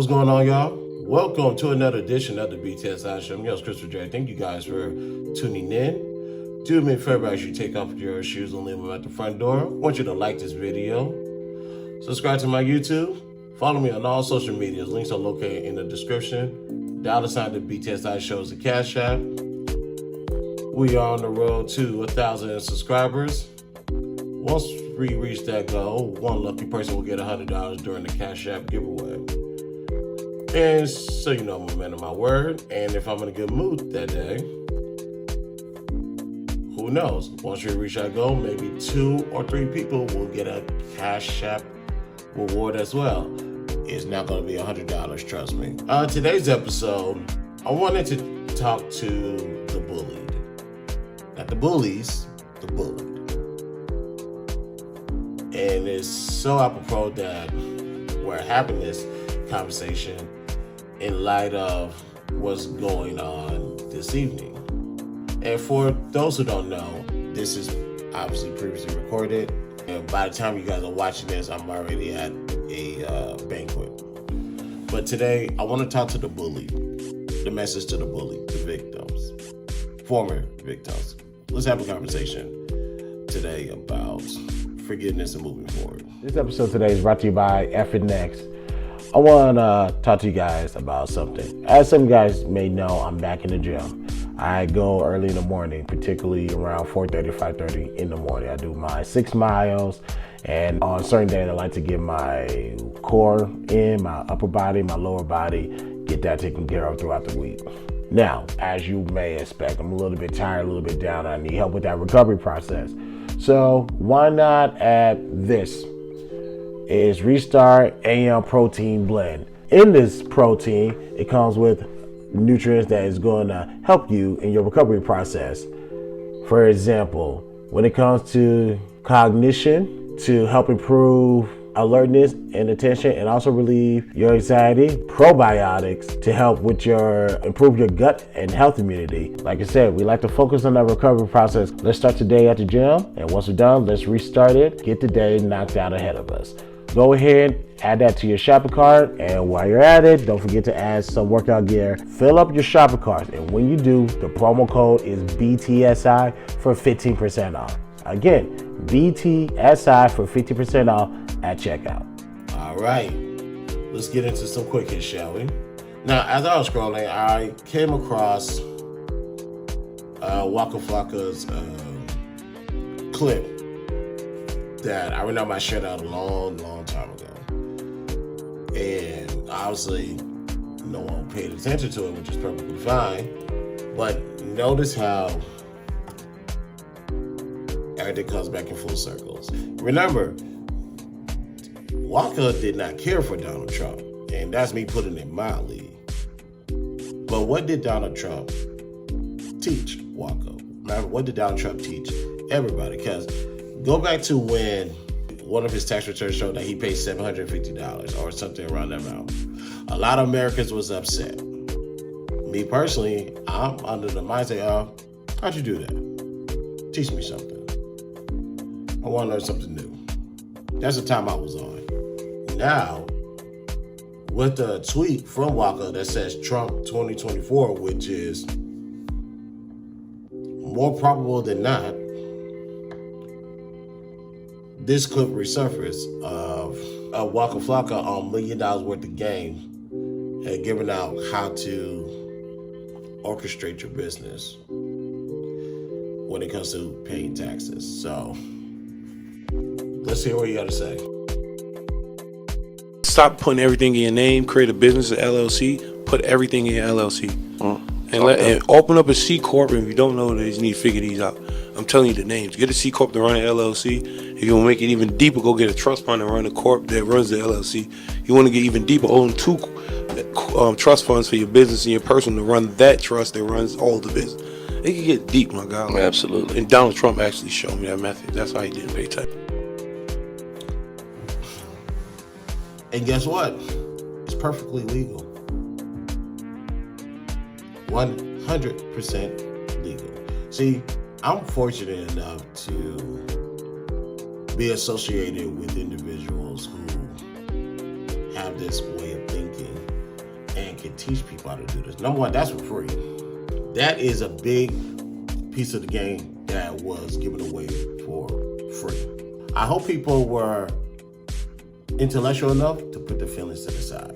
What's going on, y'all? Welcome to another edition of the BTSI Show. I'm your host, Christopher J. Thank you guys for tuning in. Do me a favor as you take off your shoes and leave them at the front door. I want you to like this video, subscribe to my YouTube, follow me on all social medias. Links are located in the description. $sign the BTSI Show is the Cash App. We are on the road to 1,000 subscribers. Once we reach that goal, one lucky person will get $100 during the Cash App giveaway. And so you know I'm a man of my word, and if I'm in a good mood that day, who knows? Once we reach our goal, maybe 2 or 3 people will get a Cash App reward as well. It's not going to be $100, trust me. Today's episode, I wanted to talk to the bullied. Not the bullies, the bullied. And it's so apropos that we're having this conversation in light of what's going on this evening. And for those who don't know, this is obviously previously recorded. And by the time you guys are watching this, I'm already at a banquet. But today, I want to talk to the bully, the message to the bully, the victims, former victims. Let's have a conversation today about forgiveness and moving forward. This episode today is brought to you by FNX. I want to talk to you guys about something. As some guys may know, I'm back in the gym. I go early in the morning, particularly around 4:30, 5:30 in the morning. I do my 6 miles, and on certain days I like to get my core in, my upper body, my lower body, get that taken care of throughout the week. Now, as you may expect, I'm a little bit tired, a little bit down. I need help with that recovery process. So why not add this? Is Restart AM Protein Blend. In this protein, it comes with nutrients that is going to help you in your recovery process. For example, when it comes to cognition, to help improve alertness and attention and also relieve your anxiety, probiotics to help with improve your gut and health immunity. Like I said, we like to focus on that recovery process. Let's start today at the gym, and once we're done, let's restart it, get the day knocked out ahead of us. Go ahead, add that to your shopping cart, and while you're at it, don't forget to add some workout gear. Fill up your shopping cart, and when you do, the promo code is BTSI for 15% off. Again, BTSI for 50% off at checkout. All right, let's get into some quick hits, shall we? Now, as I was scrolling, I came across Waka Flocka's clip that I remember I shared out a long time ago. And obviously, no one paid attention to it, which is perfectly fine. But notice how everything comes back in full circles. Remember, Waka did not care for Donald Trump, and that's me putting it mildly. But what did Donald Trump teach Waka? Remember, what did Donald Trump teach everybody? Because go back to when one of his tax returns showed that he paid $750 or something around that amount. A lot of Americans was upset. Me personally, I'm under the mindset of, how'd you do that? Teach me something. I want to learn something new. That's the time I was on. Now, with the tweet from Waka that says Trump 2024, which is more probable than not, this clip resurfaced of Waka Flocka on $1 million worth of game and giving out how to orchestrate your business when it comes to paying taxes. So let's hear what you got to say. Stop putting everything in your name. Create a business, an LLC. Put everything in your LLC. And open up a C Corp. And if you don't know this, you need to figure these out. I'm telling you the names. Get a C Corp to run an LLC. If you want to make it even deeper, go get a trust fund and run a corp that runs the LLC. You want to get even deeper, own 2 trust funds for your business and your personal to run that trust that runs all the business. It can get deep, my guy. Absolutely. And Donald Trump actually showed me that method. That's how he didn't pay tax. And guess what? It's perfectly legal. 100% legal. See, I'm fortunate enough to be associated with individuals who have this way of thinking can teach people how to do this. Number one, that's for free. That is a big piece of the game that was given away for free. I hope people were intellectual enough to put their feelings to the side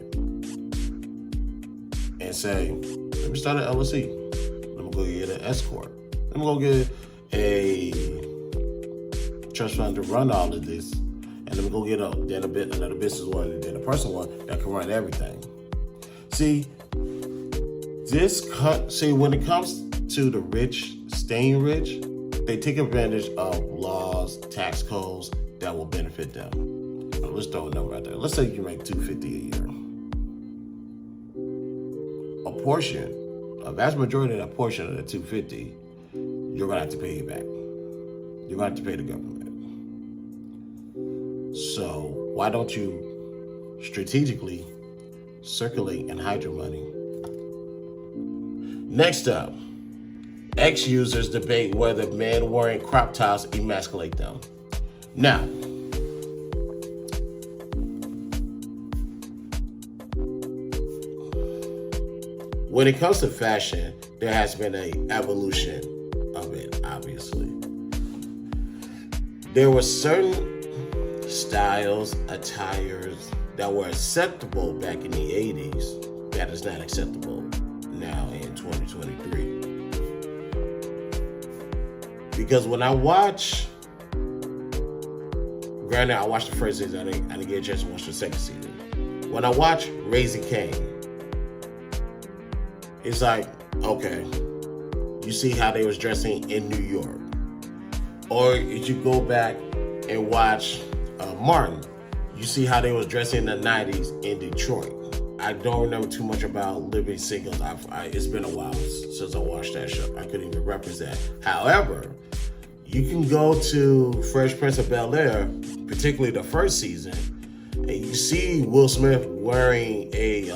and say, let me start an LLC. Let me go get an S Corp. Let me go get a trust fund to run all of this. And let me go get another business one and then a personal one that can run everything. See, when it comes to the rich staying rich, they take advantage of laws, tax codes that will benefit them. Let's throw a number out there. Let's say you make $250 a year. A vast majority of that portion of the $250, you're gonna have to pay it back. You're gonna have to pay the government. So why don't you strategically circulate and hide your money? Next up, ex-users debate whether men wearing crop tops emasculate them. Now, when it comes to fashion, there has been an evolution of it, obviously. There were certain styles, attires that were acceptable back in the 80s that is not acceptable now in 2023. Because when I watch, granted I watched the first season, I didn't get a chance to watch the second season. When I watch Raising Cain, it's like, okay, you see how they was dressing in New York. Or if you go back and watch Martin, you see how they was dressing in the 90s in Detroit. I don't remember too much about Living Singles. It's been a while since I watched that show. I couldn't even represent. However, you can go to Fresh Prince of Bel-Air, particularly the first season, and you see Will Smith wearing a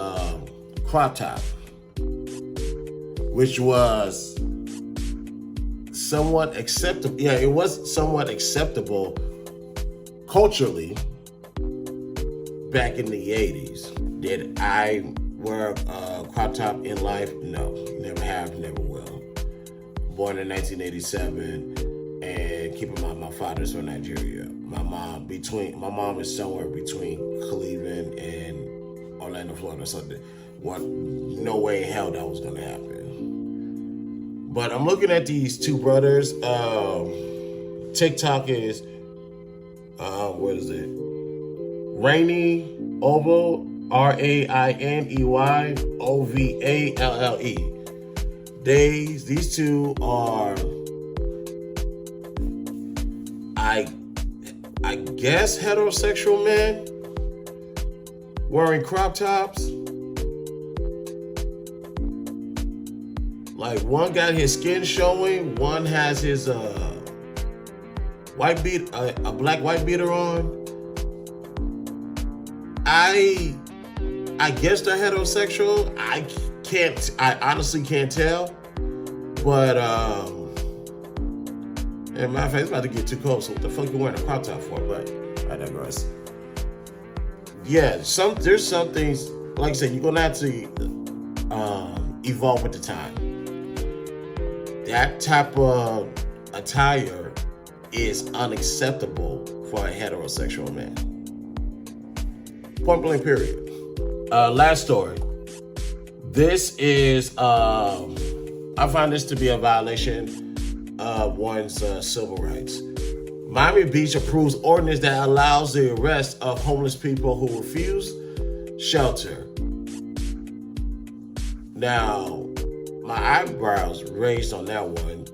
crop top, which was somewhat acceptable. Yeah, it was somewhat acceptable culturally back in the 80s. Did I wear a crop top in life? No, never have, never will. Born in 1987, and keep in mind my father's from Nigeria. My mom is somewhere between Cleveland and Orlando, Florida. So no way in hell that was gonna happen. But I'm looking at these two brothers. TikTok is what is it? Rainy Oval, RAINEYOVALLE. These two are, I guess, heterosexual men wearing crop tops. Like, one got his skin showing, one has his a black white beater on. I guess they're heterosexual. I honestly can't tell. But and matter of fact, it's about to get too cold, so what the fuck you wearing a crop top for? But I digress. Yeah, there's some things, like I said, you're gonna have to evolve with the time. That type of attire is unacceptable for a heterosexual man. Point blank, period. Last story. This is, I find this to be a violation of one's civil rights. Miami Beach approves ordinance that allows the arrest of homeless people who refuse shelter. Now, my eyebrows raised on that one,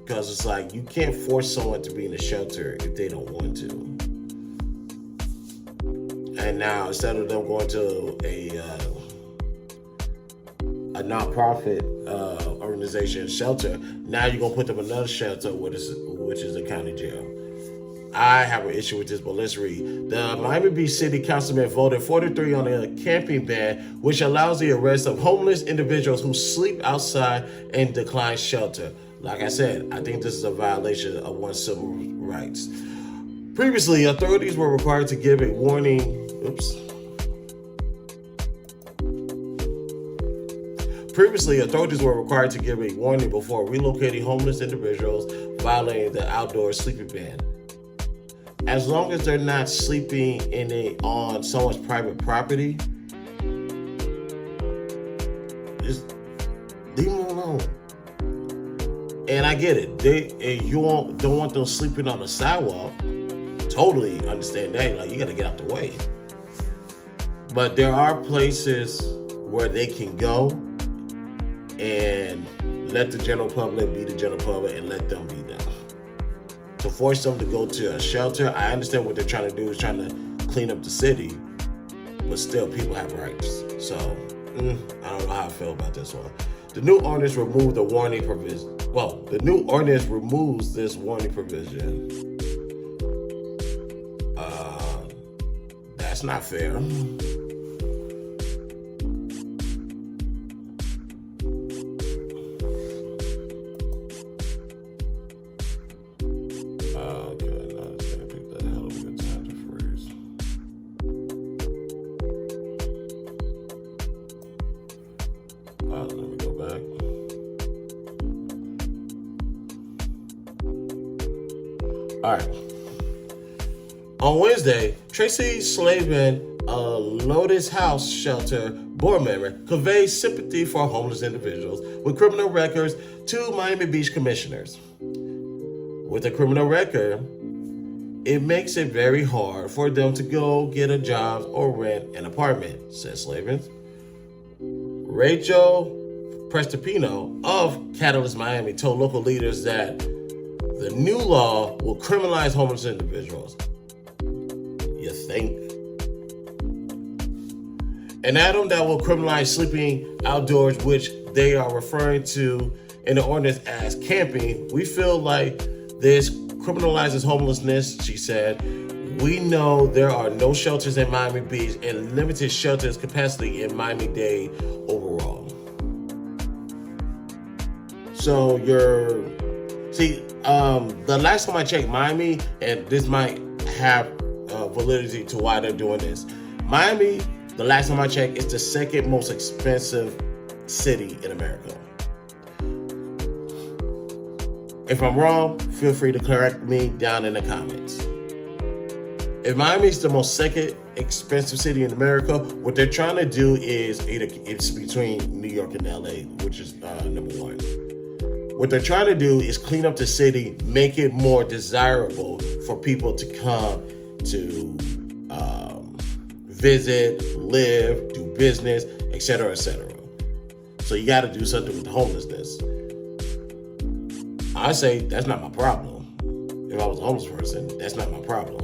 because it's like, you can't force someone to be in a shelter if they don't want to. And now, instead of them going to a nonprofit organization shelter, now you're gonna put them in another shelter, which is a county jail. I have an issue with this, but let's read. The Miami Beach City Councilman voted 4-3 on a camping ban, which allows the arrest of homeless individuals who sleep outside and decline shelter. Like I said, I think this is a violation of one's civil rights. Previously, authorities were required to give a warning. previously, authorities were required to give a warning before relocating homeless individuals violating the outdoor sleeping ban. As long as they're not sleeping on someone's private property, just leave them alone. And I get it. You don't want them sleeping on the sidewalk. Totally understand that. Like, you gotta get out the way. But there are places where they can go and let the general public be the general public and let them be them. To force them to go to a shelter, I understand what they're trying to do is trying to clean up the city, but still people have rights. So I don't know how I feel about this one. The new ordinance removed the warning provision. Well, the new ordinance removes this warning provision. That's not fair. Let me go back. All right. On Wednesday, Tracy Slavin, a Lotus House shelter board member, conveyed sympathy for homeless individuals with criminal records to Miami Beach commissioners. With a criminal record, it makes it very hard for them to go get a job or rent an apartment, said Slavin. Rachel Prestipino of Catalyst Miami told local leaders that the new law will criminalize homeless individuals. You think? An atom that will criminalize sleeping outdoors, which they are referring to in the ordinance as camping. We feel like this criminalizes homelessness, she said. We know there are no shelters in Miami Beach and limited shelters capacity in Miami-Dade overall. So the last time I checked Miami, and this might have validity to why they're doing this. Miami, the last time I checked, is the second most expensive city in America. If I'm wrong, feel free to correct me down in the comments. If Miami is the most second expensive city in America, what they're trying to do is it's between New York and LA, which is number one. What they're trying to do is clean up the city, make it more desirable for people to come to visit, live, do business, etc., etc. So you got to do something with the homelessness. I say that's not my problem. If I was a homeless person, that's not my problem.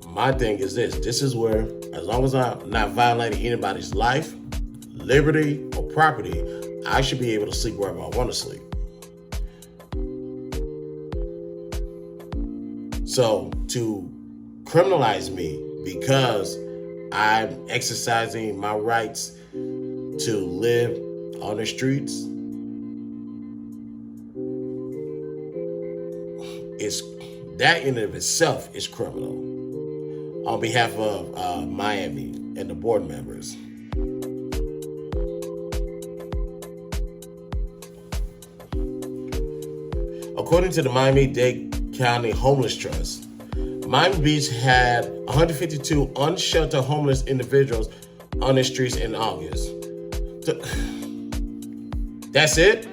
My thing is this. This is where, as long as I'm not violating anybody's life, liberty, or property, I should be able to sleep wherever I want to sleep. So to criminalize me because I'm exercising my rights to live on the streets that in and of itself is criminal. On behalf of Miami and the board members. According to the Miami-Dade County Homeless Trust, Miami Beach had 152 unsheltered homeless individuals on the streets in August. That's it?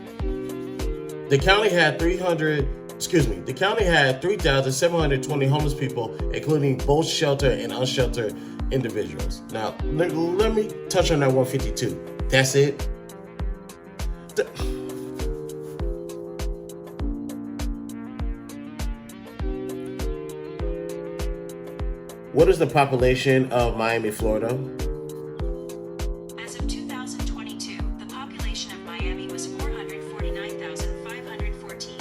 The county had 3,720 homeless people, including both sheltered and unsheltered individuals. Now, let me touch on that 152. That's it? What is the population of Miami, Florida? As of 2022, the population of Miami was 449,514.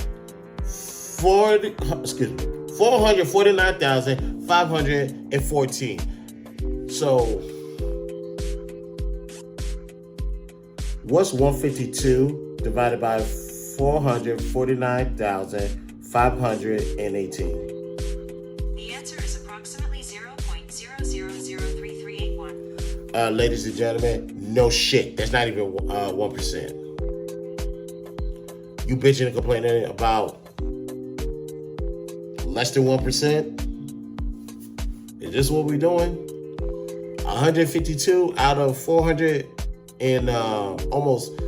449,514. So, what's 152 divided by 449,518? The answer is approximately 0.00033881. Ladies and gentlemen, No shit. That's not even 1%. You bitching and complaining about less than 1%? Is this what we're doing? 152 out of 400 and almost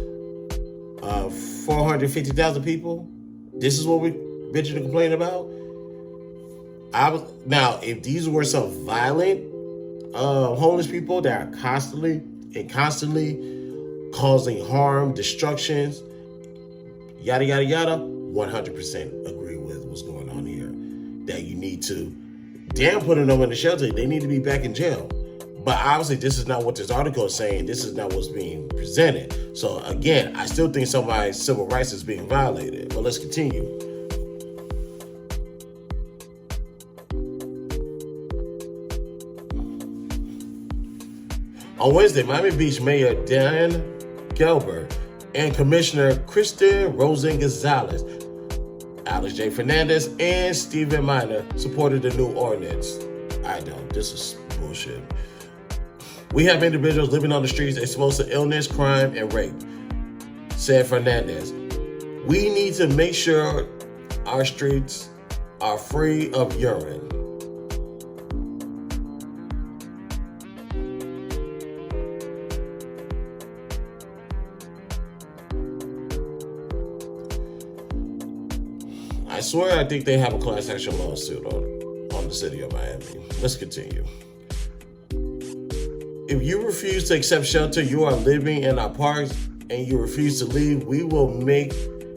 450,000 people? This is what we bitching and complaining about? Now, if these were some violent homeless people that are constantly causing harm, destructions, yada, yada, yada, 100% agree with what's going on here. That you need to, damn, putting them in the shelter, they need to be back in jail. But obviously, this is not what this article is saying. This is not what's being presented. So again, I still think somebody's civil rights is being violated. But let's continue. On Wednesday, Miami Beach Mayor Dan Gelber and Commissioner Kristen Rosen Gonzalez, Alex J. Fernandez, and Stephen Minor supported the new ordinance. I don't. This is bullshit. We have individuals living on the streets exposed to illness, crime, and rape, said Fernandez. We need to make sure our streets are free of urine. I swear I think they have a class action lawsuit on the city of Miami. Let's continue. If you refuse to accept shelter, you are living in our parks, and you refuse to leave, we will make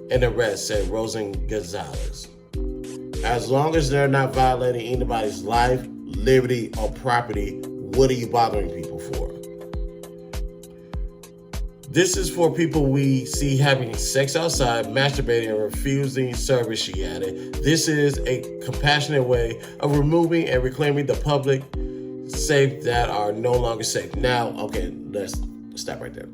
an arrest, said Rosen Gonzalez. As long as they're not violating anybody's life, liberty, or property, what are you bothering people for? This is for people we see having sex outside, masturbating, and refusing service, she added. This is a compassionate way of removing and reclaiming the public safe that are no longer safe. Now, okay, let's stop right there.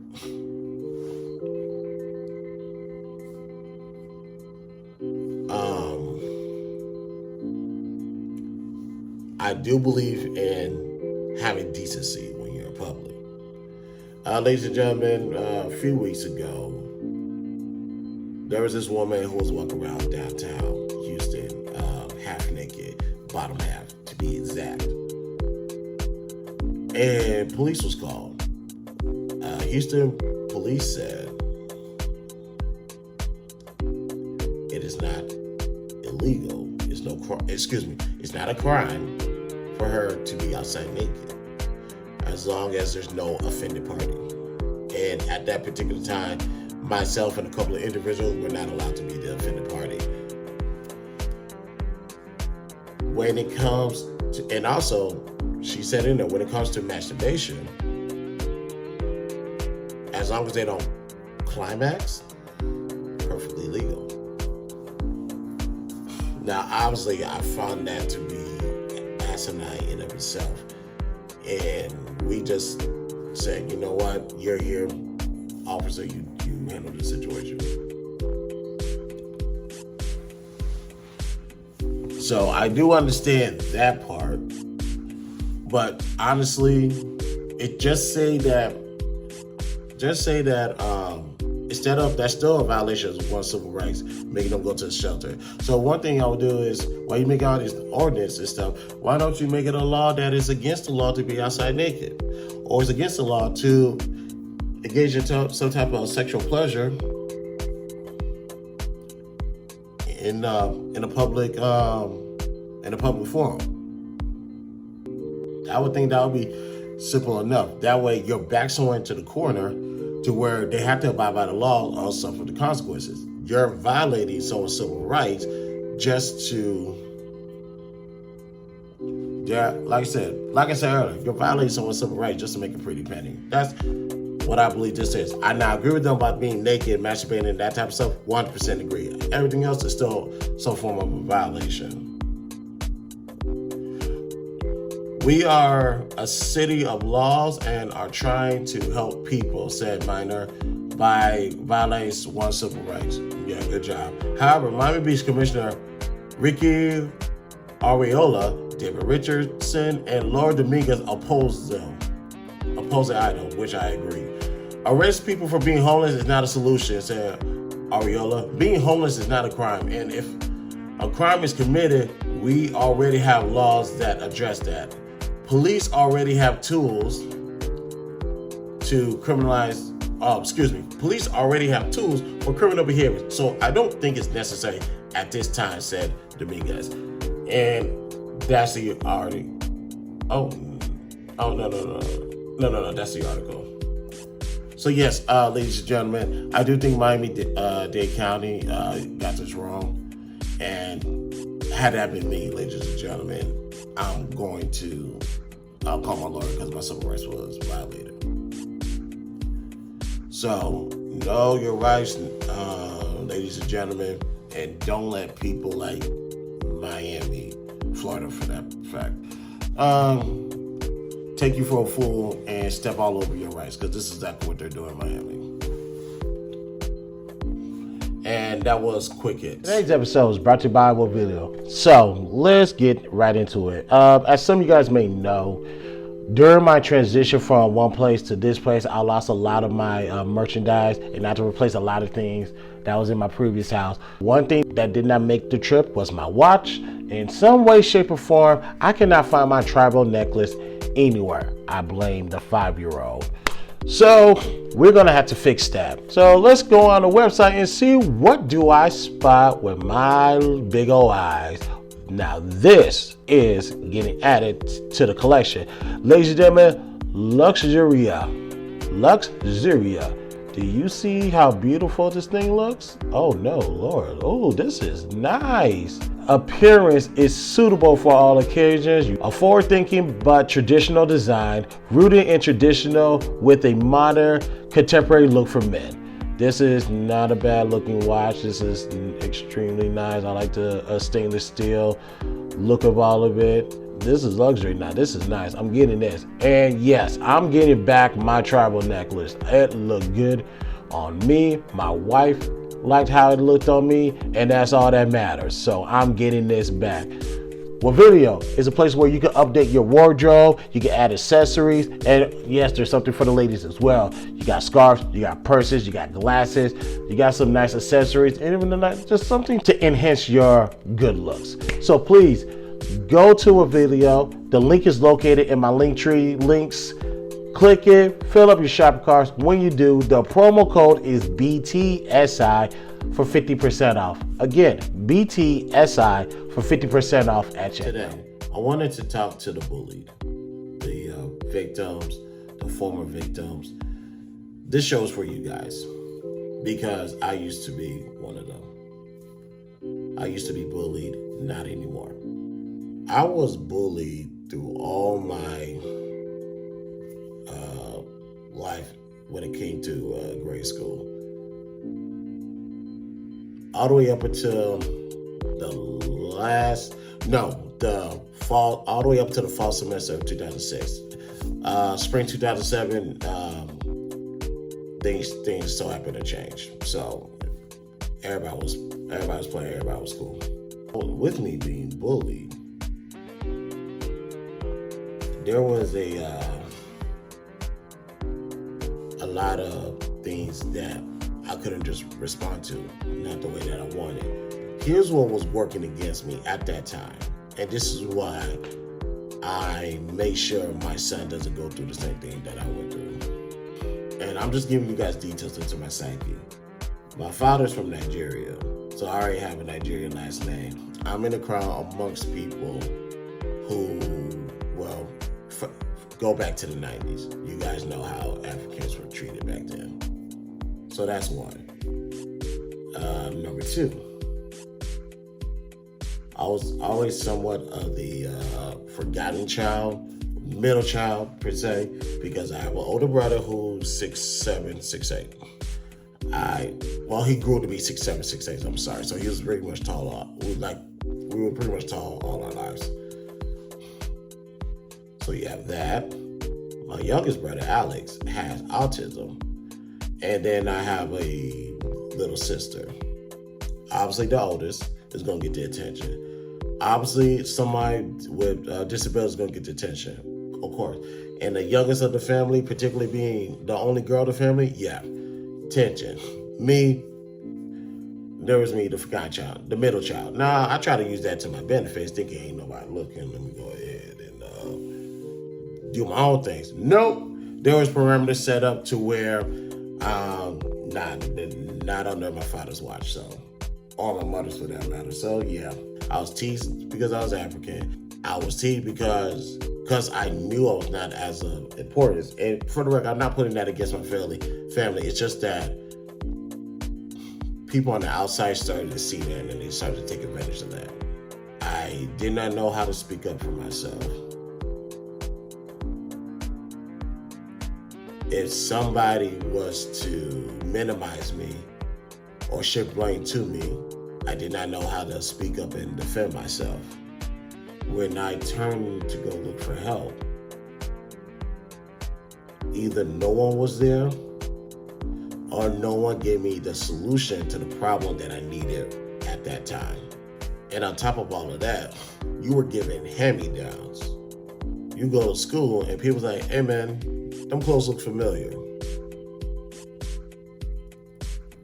I do believe in having decency when you're in public. Ladies and gentlemen, a few weeks ago, there was this woman who was walking around downtown Houston, half naked, bottom half to be exact. And police was called. Houston police said it is not illegal. It's not a crime for her to be outside naked, as long as there's no offended party. And at that particular time, myself and a couple of individuals were not allowed to be the offended party. When it comes to, and also, she said in there, when it comes to masturbation, as long as they don't climax, perfectly legal. Now, obviously, I found that to be asinine in of itself. And we just said, you know what, you're here, officer, you handle the situation. So I do understand that part, but honestly, it just say that instead of, that's still a violation of one's civil rights, making them go to the shelter. So one thing I would do is, while you make all these ordinances and stuff, why don't you make it a law that is against the law to be outside naked? Or is against the law to engage in some type of sexual pleasure in a public forum? I would think that would be simple enough. That way you're back someone to the corner to where they have to abide by the law or suffer the consequences. You're violating someone's civil rights just to, like I said earlier, you're violating someone's civil rights just to make a pretty penny. That's what I believe this is. I now agree with them about being naked, masturbating, and that type of stuff, 100% agree. Everything else is still some form of a violation. We are a city of laws and are trying to help people, said Minor, by violating one's civil rights. Yeah, good job. However, Miami Beach Commissioner Ricky Arreola, David Richardson, and Laura Dominguez opposed the item, which I agree. arrest people for being homeless is not a solution, said Ariola. Being homeless is not a crime. And if a crime is committed, we already have laws that address that. Police already have tools to criminalize, police already have tools for criminal behavior. So I don't think it's necessary at this time, said Dominguez. And that's the article. No, that's the article. So yes, ladies and gentlemen, I do think Miami-Dade County got this wrong. And had that been me, ladies and gentlemen, I'm going to call my lawyer because my civil rights was violated. So know your rights, ladies and gentlemen, and don't let people like Miami, Florida for that fact, take you for a fool and step all over your rights, because this is exactly what they're doing in Miami. And that was Quick Hits. Today's episode was brought to you by What Video. So let's get right into it. As some of you guys may know, during my transition from one place to this place, I lost a lot of my merchandise and I had to replace a lot of things that was in my previous house. One thing that did not make the trip was my watch. In some way, shape, or form, I cannot find my tribal necklace anywhere. I blame the 5-year-old. So we're gonna have to fix that. So let's go on the website and see what do I spot with my big old eyes. Now this is getting added to the collection. Ladies and gentlemen, Luxuria. Do you see how beautiful this thing looks? Oh no, Lord. Oh, this is nice. Appearance is suitable for all occasions. A forward-thinking but traditional design, rooted in traditional with a modern, contemporary look for men. This is not a bad looking watch. This is extremely nice. I like the stainless steel look of all of it. This is luxury now. This is nice. I'm getting this. And yes, I'm getting back my tribal necklace. It looked good on me. My wife liked how it looked on me, and that's all that matters. So I'm getting this back. Well, Video is a place where you can update your wardrobe, you can add accessories, and yes, there's something for the ladies as well. You got scarves, you got purses, you got glasses, you got some nice accessories, and even just something to enhance your good looks. So please go to a Video. The link is located in my Linktree links. Click it, fill up your shopping carts. When you do, the promo code is BTSI for 50% off. Again, BTSI for 50% off at checkout. Today, I wanted to talk to the bullied, the victims, the former victims. This show's for you guys because I used to be one of them. I used to be bullied, not anymore. I was bullied through all my life when it came to grade school. All the way up until all the way up to the fall semester of 2006. Spring 2007, things so happened to change. So everybody was playing, everybody was cool. With me being bullied, there was a lot of things that I couldn't just respond to, not the way that I wanted. Here's what was working against me at that time, and this is why I make sure my son doesn't go through the same thing that I went through. And I'm just giving you guys details into my psyche. My father's from Nigeria, so I already have a Nigerian last name. I'm in a crowd amongst people who, well, go back to the 90s. You guys know how Africans were treated back then. So that's one. Number two, I was always somewhat of the forgotten child, middle child per se, because I have an older brother who's 6'7", 6'8". He grew to be 6'7", 6'8". I'm sorry. So he was pretty much tall. We were pretty much tall all our lives. So you have that. My youngest brother, Alex, has autism. And then I have a little sister. Obviously, the oldest is going to get the attention. Obviously, somebody with disability is going to get the attention. of course. And the youngest of the family, particularly being the only girl of the family, yeah, tension. Me, there was me, the forgotten child, the middle child. Now, I try to use that to my benefit, thinking ain't nobody looking. Let me go ahead and do my own things. Nope. There was parameters set up to where not under my father's watch, so, or my mother's for that matter. So yeah, I was teased because I was African. I was teased because I knew I was not as important. And for the record, I'm not putting that against my family. It's just that people on the outside started to see that and they started to take advantage of that. I did not know how to speak up for myself. If somebody was to minimize me or shift blame to me, I did not know how to speak up and defend myself. When I turned to go look for help, either no one was there or no one gave me the solution to the problem that I needed at that time. And on top of all of that, you were given hand-me-downs. You go to school and people's like, hey man, them clothes look familiar.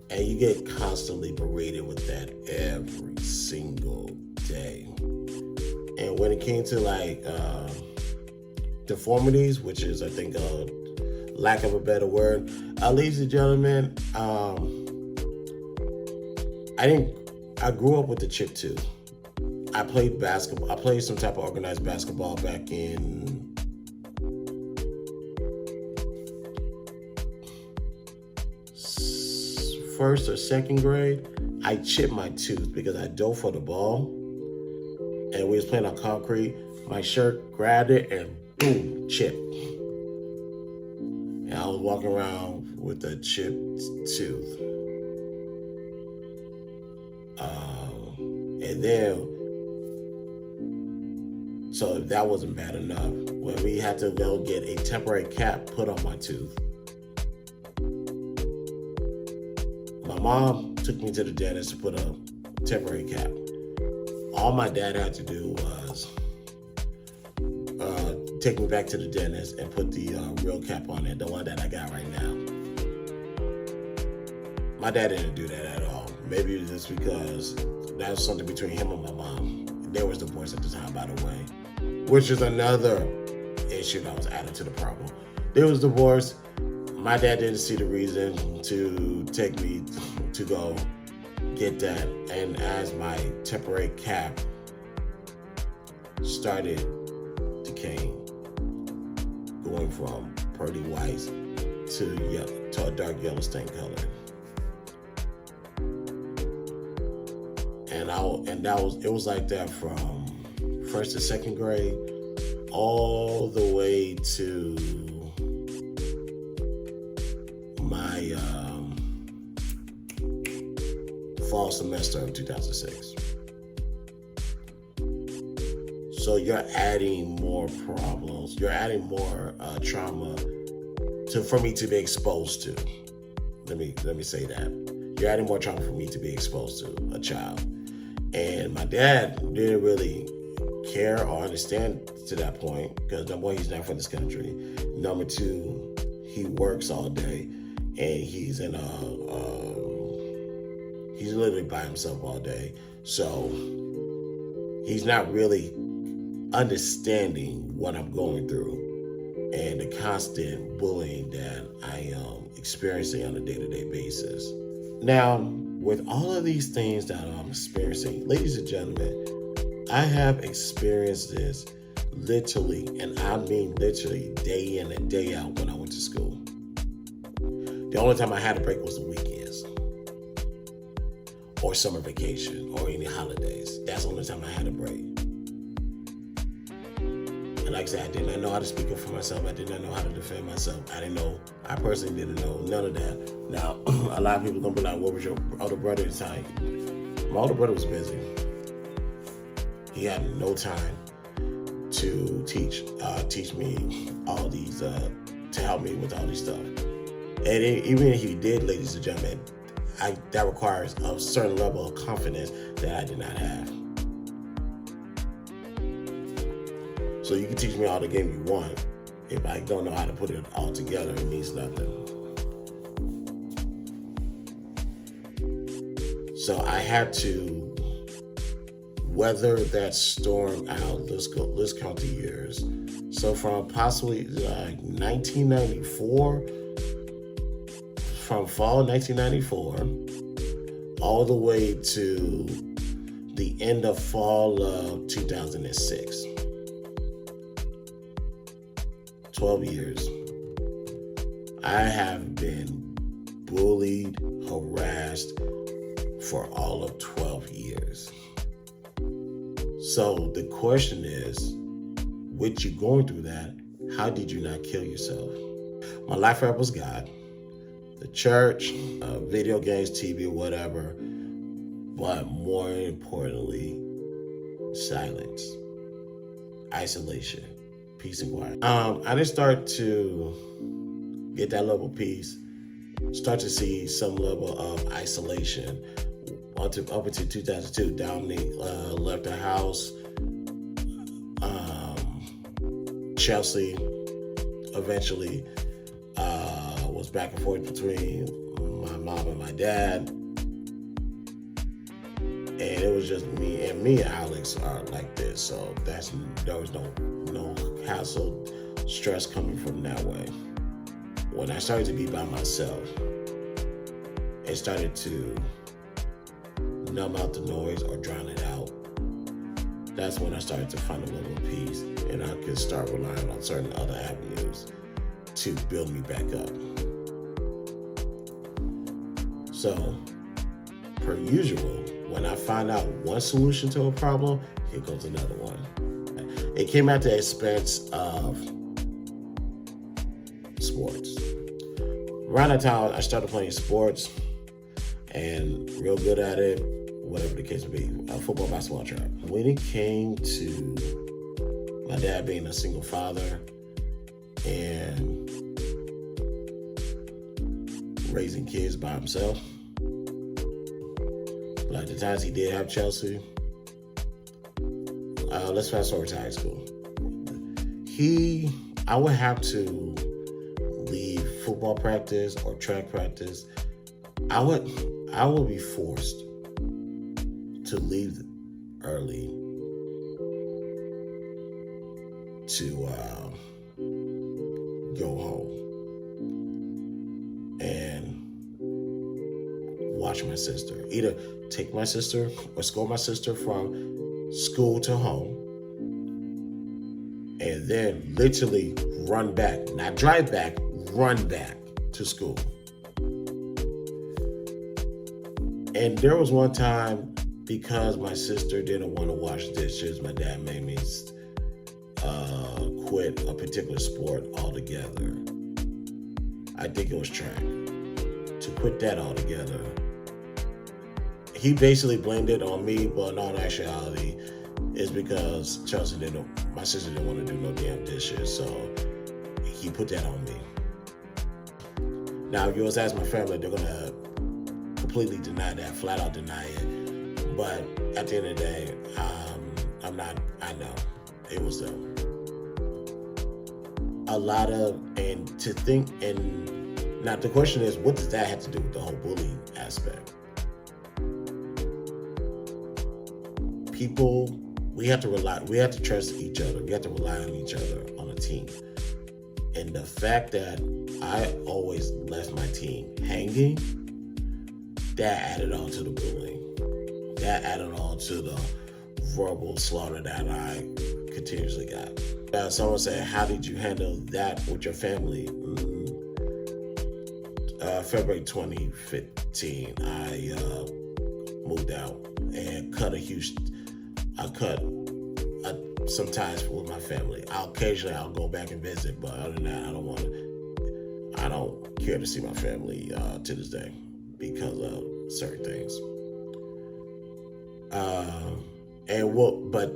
And you get constantly berated with that every single day. And when it came to like deformities, which is I think lack of a better word, ladies and gentlemen, I grew up with the chip too. I played basketball. I played some type of organized basketball back in first or second grade. I chipped my tooth because I dove for the ball and we was playing on concrete. My shirt grabbed it and boom, chipped. And I was walking around with a chipped tooth. And then, so if that wasn't bad enough, when we had to go get a temporary cap put on my tooth, my mom took me to the dentist to put a temporary cap. All my dad had to do was take me back to the dentist and put the real cap on it, the one that I got right now. My dad didn't do that at all. Maybe it was just because that was something between him and my mom. There was divorce at the time, by the way, which is another issue that was added to the problem. There was divorce. My dad didn't see the reason to take me to go get that. And as my temporary cap started decaying, going from pearly white to a dark yellow stain color. And it was like that from first to second grade, all the way to my fall semester of 2006. So you're adding more problems. You're adding more trauma for me to be exposed to. Let me say that. You're adding more trauma for me to be exposed to a child. And my dad didn't really care or understand to that point because number one, he's not from this country. Number two, he works all day and he's he's literally by himself all day. So he's not really understanding what I'm going through and the constant bullying that I am experiencing on a day-to-day basis. Now, with all of these things that I'm experiencing, ladies and gentlemen, I have experienced this literally, and I mean literally, day in and day out when I went to school. The only time I had a break was the weekends or summer vacation or any holidays. That's the only time I had a break. And like I said, I did not know how to speak up for myself. I did not know how to defend myself. I personally didn't know none of that. Now, a lot of people gonna be like, what was your older brother at the time? My older brother was busy. He had no time to teach me all these, to help me with all these stuff. And even if he did, ladies and gentlemen, that requires a certain level of confidence that I did not have. So you can teach me all the game you want. If I don't know how to put it all together, it means nothing. So I had to weather that storm out. Let's count the years. So from possibly 1994, from fall 1994, all the way to the end of fall of 2006. 12 years. I have been bullied, harassed for all of 12 years. So the question is, with you going through that, how did you not kill yourself? My life rap was God, the church, video games, TV, whatever, but more importantly, silence, isolation, peace and quiet. I didn't start to get that level of peace, start to see some level of isolation up until 2002. Dominique left the house. Chelsea eventually was back and forth between my mom and my dad. And it was just me and Alex are like this. So there was no hassle, stress coming from that way. When I started to be by myself, it started to numb out the noise or drown it out. That's when I started to find a little peace, and I could start relying on certain other avenues to build me back up. So, per usual, when I find out one solution to a problem, here goes another one. It came at the expense of sports. Around that time, I started playing sports and real good at it, whatever the case may be, football, basketball, track. When it came to my dad being a single father and raising kids by himself, like the times he did have Chelsea, let's fast forward to high school. I would have to leave football practice or track practice. I would be forced to leave early to go home and watch my sister. Either take my sister or escort my sister from school to home, and then literally run back, not drive back, run back to school. And there was one time, because my sister didn't want to wash dishes, my dad made me quit a particular sport altogether. I think it was track. To quit that altogether. He basically blamed it on me, but in all actuality, it's because my sister didn't want to do no damn dishes, so he put that on me. Now, if you was ask my family, they're gonna completely deny that, flat out deny it. But at the end of the day, I know it was them. Now the question is, what does that have to do with the whole bullying aspect? People, we have to trust each other. We have to rely on each other on a team. And the fact that I always left my team hanging, that added on to the bullying. That added on to the verbal slaughter that I continuously got. Someone said, how did you handle that with your family? February 2015, I moved out and cut some ties with my family. Occasionally I'll go back and visit, but other than that, I don't care to see my family to this day because of certain things. But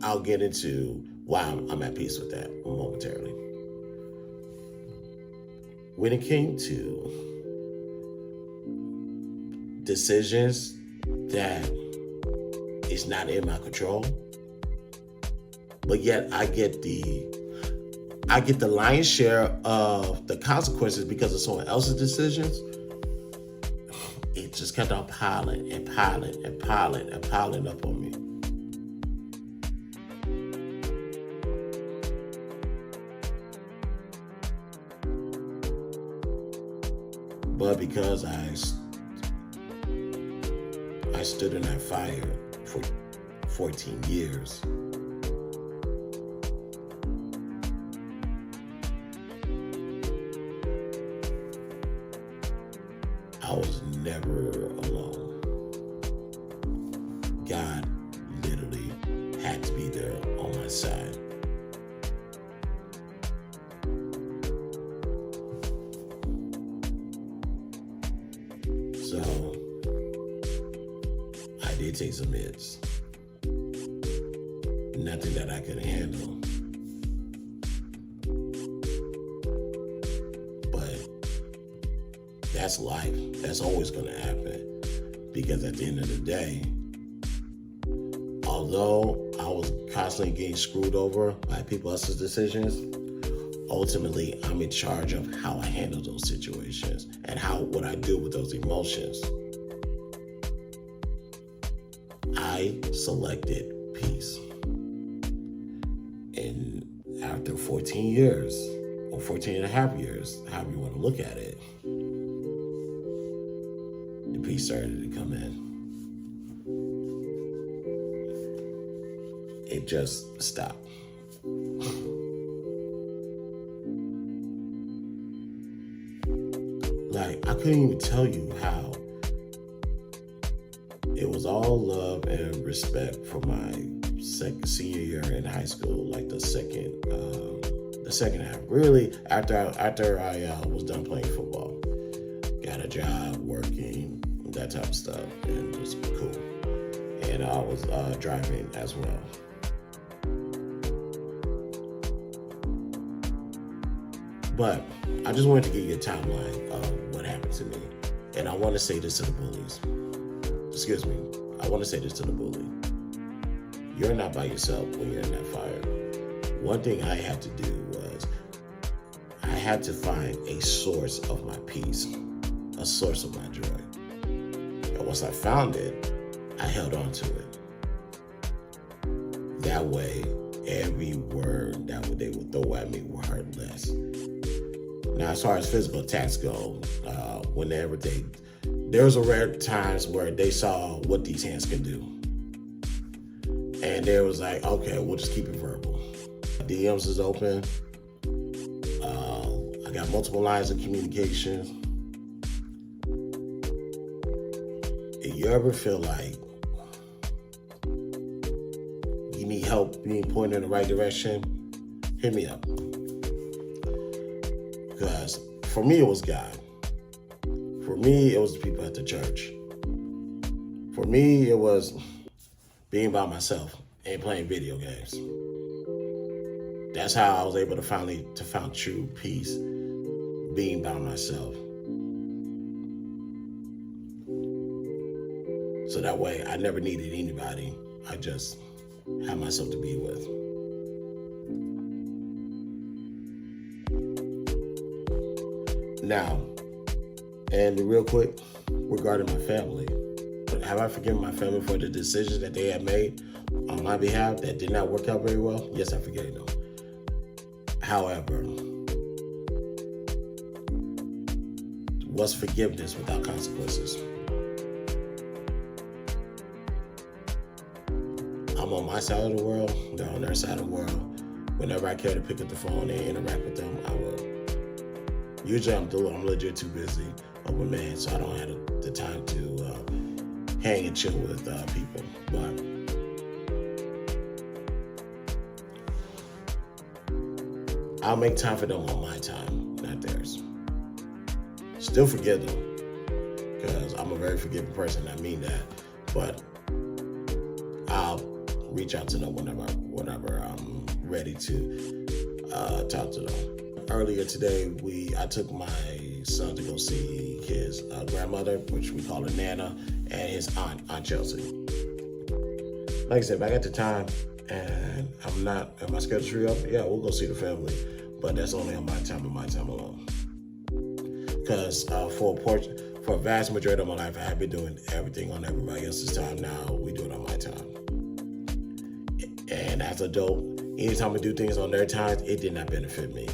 I'll get into why I'm at peace with that momentarily. When it came to decisions that is not in my control, but yet I get the lion's share of the consequences because of someone else's decisions. It just kept on piling and piling and piling and piling up on me. But because I stood in that fire for 14 years, I was never alone. God literally had to be there on my side. So I did take some meds. Nothing that I could handle. That's life. That's always going to happen. Because at the end of the day, although I was constantly getting screwed over by people else's decisions, ultimately I'm in charge of how I handle those situations and what I do with those emotions. I selected peace. And after 14 years, or 14 and a half years, however you want to look at it, the peace started to come in. It just stopped. Like, I couldn't even tell you how it was all love and respect for my senior year in high school, like the second half. Really, after I was done playing football, got a job, working, that type of stuff, and it was cool. And I was driving as well. But I just wanted to give you a timeline of what happened to me. And I want to say this to the bullies. Excuse me. I want to say this to the bully. You're not by yourself when you're in that fire. One thing I had to do was I had to find a source of my peace, a source of my joy. And once I found it, I held on to it. That way, every word that they would throw at me would hurt less. Now, as far as physical attacks go, there was a rare times where they saw what these hands could do. And they was like, okay, we'll just keep it verbal. DMs is open. I got multiple lines of communication. If you ever feel like you need help being pointed in the right direction, hit me up. Because for me, it was God. For me, it was the people at the church. For me, it was being by myself and playing video games. That's how I was able to find true peace, being by myself. So that way, I never needed anybody. I just had myself to be with. Now, and real quick, regarding my family, have I forgiven my family for the decisions that they had made on my behalf that did not work out very well? Yes, I forgave them. However, what's forgiveness without consequences? I'm on my side of the world, they're on their side of the world. Whenever I care to pick up the phone and interact with them, I will. Usually I'm legit too busy of a man, so I don't have the time to hang and chill with people. But I'll make time for them on my time, not theirs. Still forgive them, because I'm a very forgiving person, I mean that. But I'll reach out to them whenever I'm ready to talk to them. Earlier today, I took my son to go see his grandmother, which we call her Nana, and his Aunt Chelsea. Like I said, if I got the time and am I scheduled free up? Yeah, we'll go see the family, but that's only on my time and my time alone. Because for a vast majority of my life, I have been doing everything on everybody else's time. Now we do it on my time. And as an adult, anytime we do things on their time, it did not benefit me.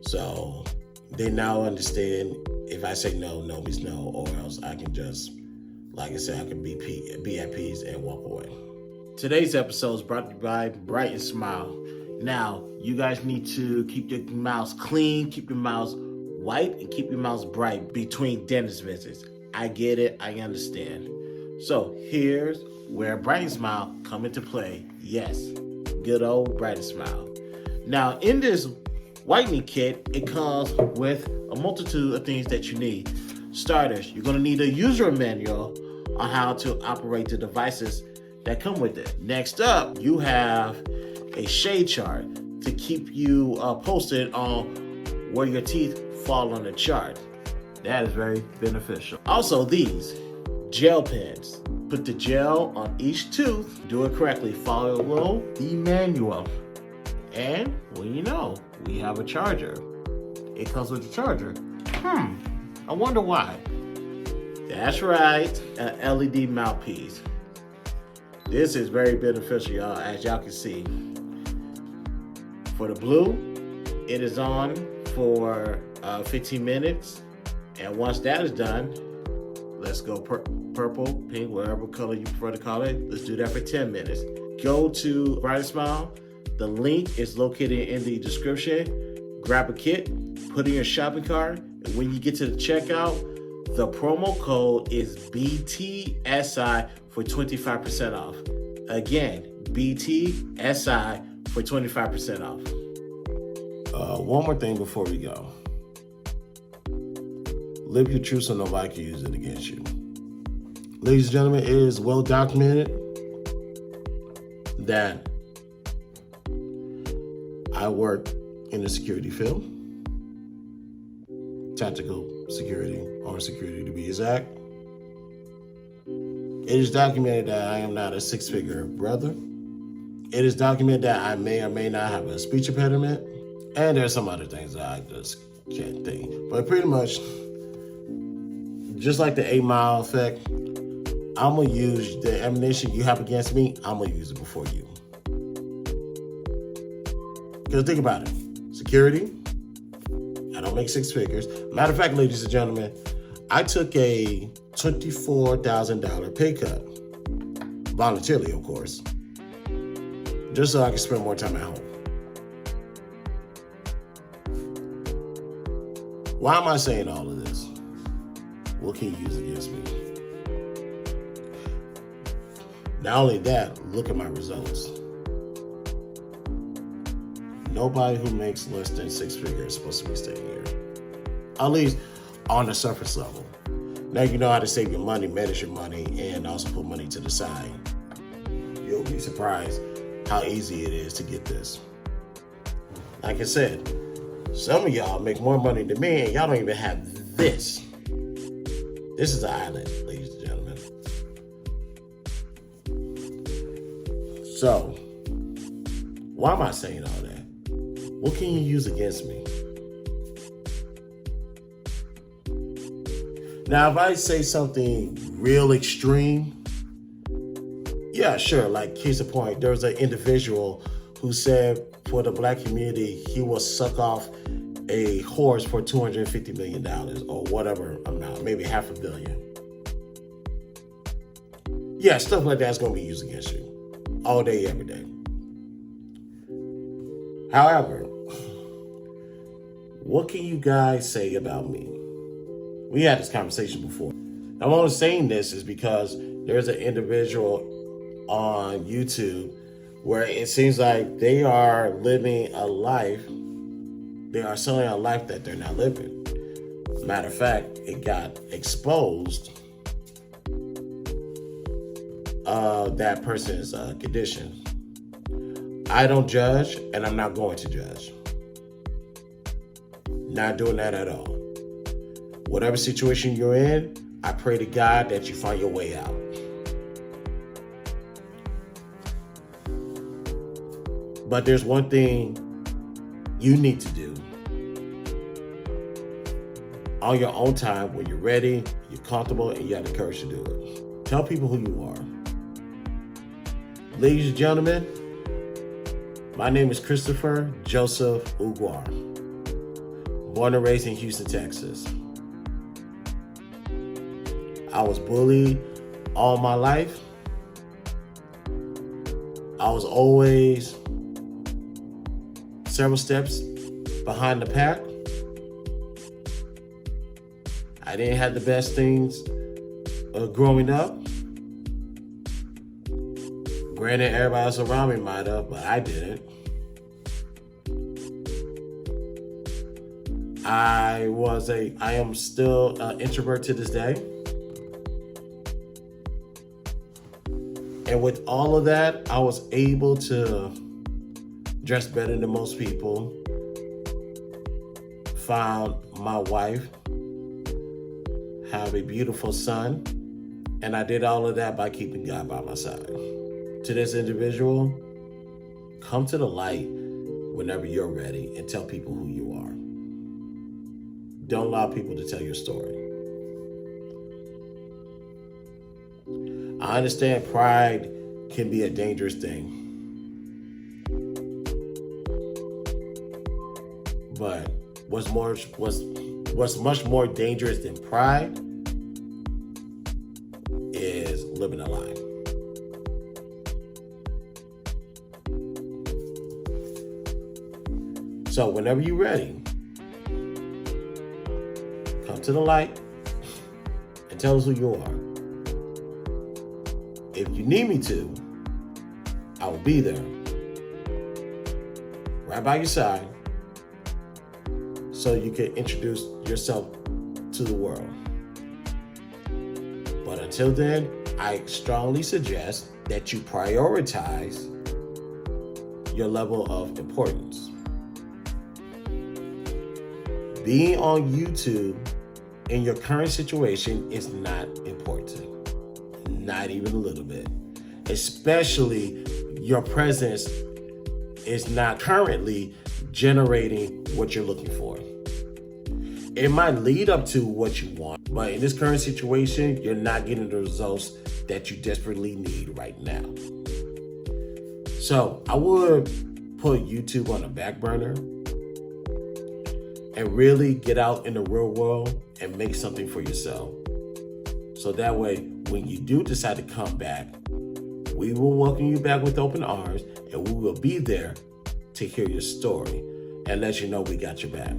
So they now understand if I say no, no means no, or else I can just, like I said, I can be at peace and walk away. Today's episode is brought to you by Brytn Smile. Now, you guys need to keep your mouths clean, keep your mouths white, and keep your mouths bright between dentist visits. I get it, I understand. So here's where Brytn Smile come into play. Yes, good old Brytn Smile. Now, in this whitening kit, it comes with a multitude of things that you need. Starters, you're going to need a user manual on how to operate the devices that come with it. Next up, you have a shade chart to keep you posted on where your teeth fall on the chart. That is very beneficial. Also, these gel pens. Put the gel on each tooth, do it correctly, follow the manual. And, well, you know, we have a charger. It comes with a charger. I wonder why. That's right, an LED mouthpiece. This is very beneficial, y'all, as y'all can see. For the blue, it is on for 15 minutes. And once that is done, let's go purple, pink, whatever color you prefer to call it. Let's do that for 10 minutes. Go to Brytn Smile. The link is located in the description. Grab a kit, put it in your shopping cart, and when you get to the checkout, the promo code is BTSI for 25% off. Again, BTSI for 25% off. One more thing before we go. Live your truth so nobody can use it against you. Ladies and gentlemen, it is well documented that I work in the security field, tactical security, armed security to be exact. It is documented that I am not a six-figure brother. It is documented that I may or may not have a speech impediment, and there's some other things that I just can't think. But pretty much, just like the 8 Mile effect, I'm going to use the ammunition you have against me, I'm going to use it before you. Because think about it. Security, I don't make six figures. Matter of fact, ladies and gentlemen, I took a $24,000 pay cut. Voluntarily, of course. Just so I can spend more time at home. Why am I saying all of this? What can you use against me? Not only that, look at my results. Nobody who makes less than six figures is supposed to be staying here. At least on the surface level. Now you know how to save your money, manage your money, and also put money to the side. You'll be surprised how easy it is to get this. Like I said, some of y'all make more money than me and y'all don't even have this. This is an island, ladies and gentlemen. So, why am I saying all that? What can you use against me? Now, if I say something real extreme, yeah, sure. Like, case in point, there was an individual who said for the black community, he will suck off a horse for $250 million or whatever amount, maybe $500 million. Yeah, stuff like that's going to be used against you all day, every day. However, what can you guys say about me? We had this conversation before. I'm only saying this is because there's an individual on YouTube where it seems like they are living a life, they are selling a life that they're not living. Matter of fact, it got exposed that person's condition. I don't judge, and I'm not going to judge. Not doing that at all. Whatever situation you're in, I pray to God that you find your way out. But there's one thing you need to do on your own time when you're ready, you're comfortable, and you have the courage to do it. Tell people who you are. Ladies and gentlemen, my name is Christopher Joseph Uguar, born and raised in Houston, Texas. I was bullied all my life. I was always several steps behind the pack. I didn't have the best things growing up. Granted, everybody else around me might have, but I didn't. I am still an introvert to this day. And with all of that, I was able to dress better than most people. Found my wife, have a beautiful son, and I did all of that by keeping God by my side. To this individual, come to the light whenever you're ready and tell people who you are. Don't allow people to tell your story. I understand pride can be a dangerous thing. But what's much more dangerous than pride is living a lie. So whenever you're ready, come to the light and tell us who you are. If you need me to, I will be there, right by your side, so you can introduce yourself to the world. But until then, I strongly suggest that you prioritize your level of importance. Being on YouTube in your current situation is not important. Not even a little bit. Especially your presence is not currently generating what you're looking for. It might lead up to what you want, but in this current situation, you're not getting the results that you desperately need right now. So I would put YouTube on the back burner and really get out in the real world and make something for yourself. So that way, when you do decide to come back, we will welcome you back with open arms, and we will be there to hear your story and let you know we got your back.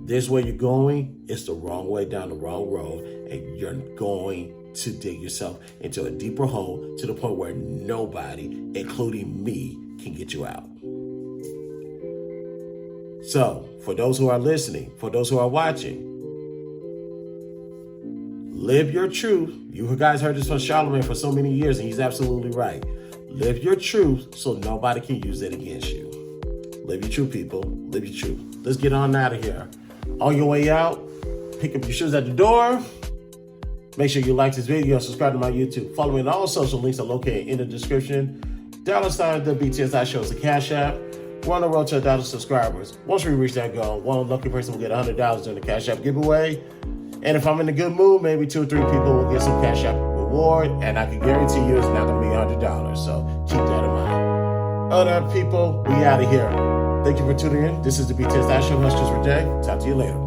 This way you're going is the wrong way down the wrong road, and you're going to dig yourself into a deeper hole to the point where nobody, including me, can get you out. So, for those who are listening, for those who are watching, live your truth. You guys heard this from Charlemagne for so many years, and he's absolutely right. Live your truth so nobody can use it against you. Live your truth, people. Live your truth. Let's get on out of here. On your way out, pick up your shoes at the door. Make sure you like this video, subscribe to my YouTube. Follow me on all social links are located in the description. $, the BTSI shows the Cash App. We're on the road to 1,000 subscribers. Once we reach that goal, one lucky person will get $100 during the Cash App giveaway. And if I'm in a good mood, maybe 2 or 3 people will get some Cash App reward, and I can guarantee you it's not going to be $100. So keep that in mind. Other people, we out of here. Thank you for tuning in. This is the BTSI Show. Hustlers for Day. Talk to you later.